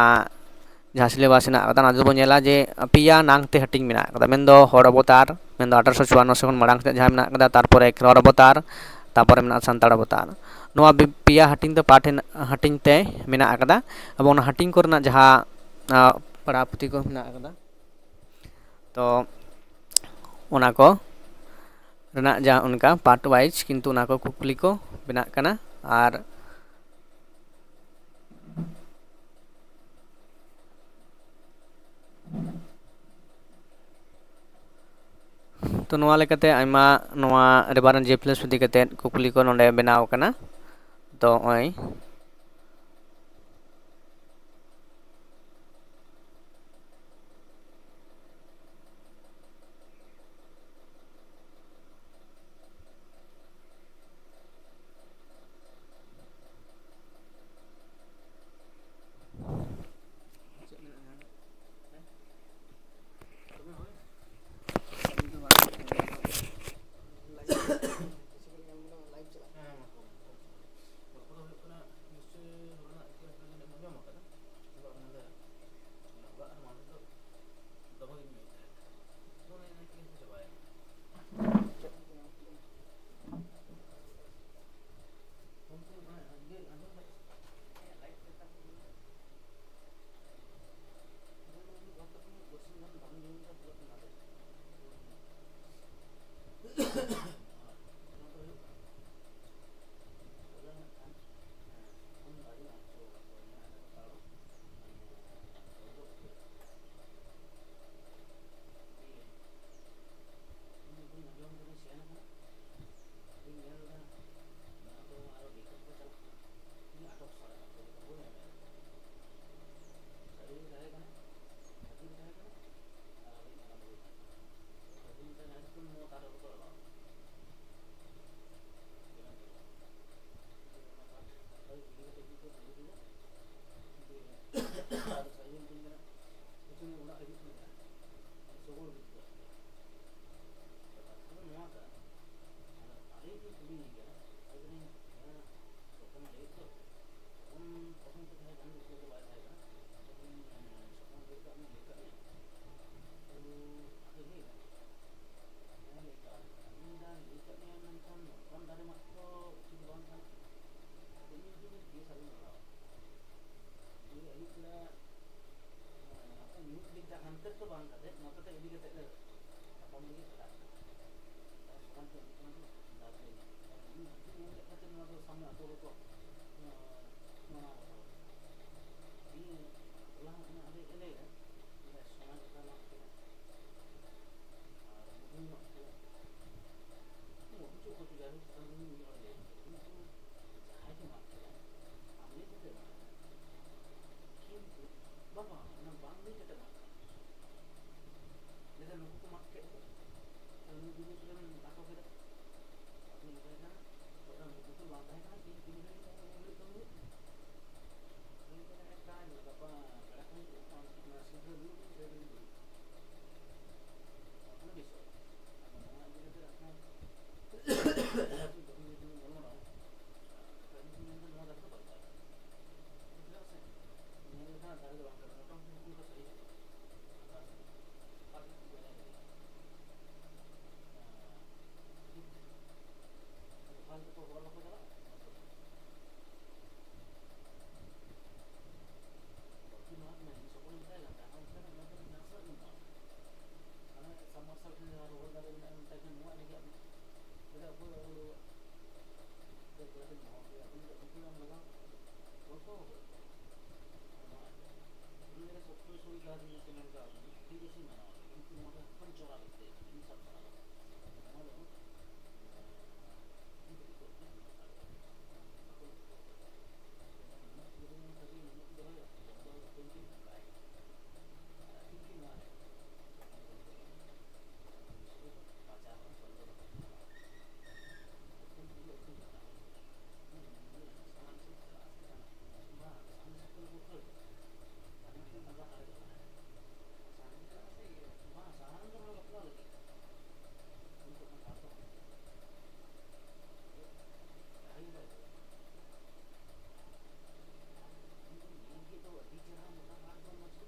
ᱡᱟᱦᱟᱸ ᱥᱤᱞᱮᱵᱟᱥ ᱦᱮᱱᱟᱜ ᱟᱠᱟᱫᱟ ᱚᱱᱟ ᱫᱚᱵᱚᱱ ᱧᱮᱞᱟ ᱡᱮ ᱯᱮᱭᱟ ᱱᱟᱝ ᱛᱮ ᱦᱟᱹᱴᱤᱧ ᱢᱮᱱᱟᱜ ᱟᱠᱟᱫᱟ ᱢᱮᱱᱫᱚ ᱦᱚᱲ ᱚᱵᱚᱛᱟᱨ ᱢᱮᱱᱫᱚ 1854 ᱠᱷᱚᱱ ᱢᱟᱲᱟᱝ ᱥᱮᱫ ᱡᱟᱦᱟᱸ ᱢᱮᱱᱟᱜ ᱟᱠᱟᱫᱟ ᱛᱟᱨᱯᱚᱨᱮ ᱠᱷᱮᱨᱣᱟᱲ ᱚᱵᱚᱛᱟᱨ ᱛᱟᱨᱯᱚᱨᱮ ᱢᱮᱱᱟᱜᱼᱟ ᱥᱟᱱᱛᱟᱲ ᱚᱵᱚᱛᱟᱨ ᱱᱚᱣᱟ ᱯᱮᱭᱟ ᱦᱟᱹᱴᱤᱧ ᱫᱚ ᱦᱟᱹᱴᱤᱧ ᱛᱮ ᱢᱮᱱᱟᱜ ᱟᱠᱟᱫᱟ ᱮᱵᱚᱝ ᱚᱱᱟ ᱦᱟᱹᱴᱤᱧ ᱠᱚᱨᱮᱱᱟᱜ ᱡᱟᱦᱟᱸ ᱯᱟᱲᱟ ᱯᱩᱛᱷᱤ ko ᱢᱮᱱᱟᱜ ᱟᱠᱟᱫᱟ ᱛᱚ ᱚᱱᱟ ᱠᱚ ᱨᱮᱱᱟᱜ ᱡᱟᱦᱟᱸ ᱚᱱᱠᱟ ᱯᱟर्ट वाइज किंतु ᱚᱱᱟ ᱠᱚ ᱠᱩᱠᱞᱤ ᱠᱚ ᱵᱮᱱᱟᱜ ᱠᱟᱱᱟ ᱟᱨ तो नोआ लेकाते आयमा नोआ रेफारेंस जे प्लस इदी काते कुकली को नोंडे बनाव कना तो ओय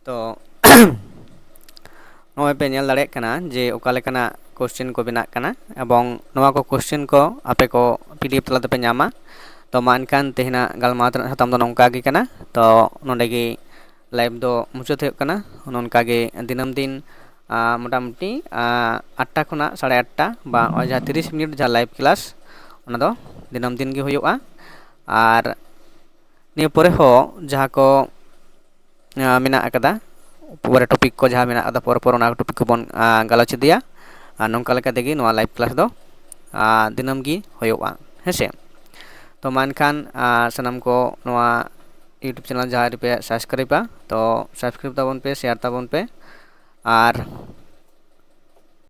तो नॉय पे नेल दाड़े कना जे ओका लेकाना क्वेश्चन को बेना कना एवं नोवा को क्वेश्चन को आपे को पीडीएफ तला पे नामा तो मानकान तेहना गलमात हतम दो नोंका गे कना तो नोंडे गे लाइव दो मुचाद हुयुग कना नोनका गे दिनम दिन मोटामुटी 8टा खुना 8:30 बा जहाँ 30 मिनट जहाँ लाइव क्लास ओना दो दिनम दिन गे हुयुगा और निया परे हो जहाँ को मेना अकदा पूरे टॉपिक को जहाँ मेना अदा पर ओना टॉपिक को बन गलोच दिया नोंका लेका देगी नोआ लाइव क्लास दो दिनम गी हुयुगा हेसे तो मानखान सनम को नोआ यूट्यूब चैनल जहाँ पे सब्सक्राइबा तो सब्सक्राइब ताबन पे शेयर ताबन पे और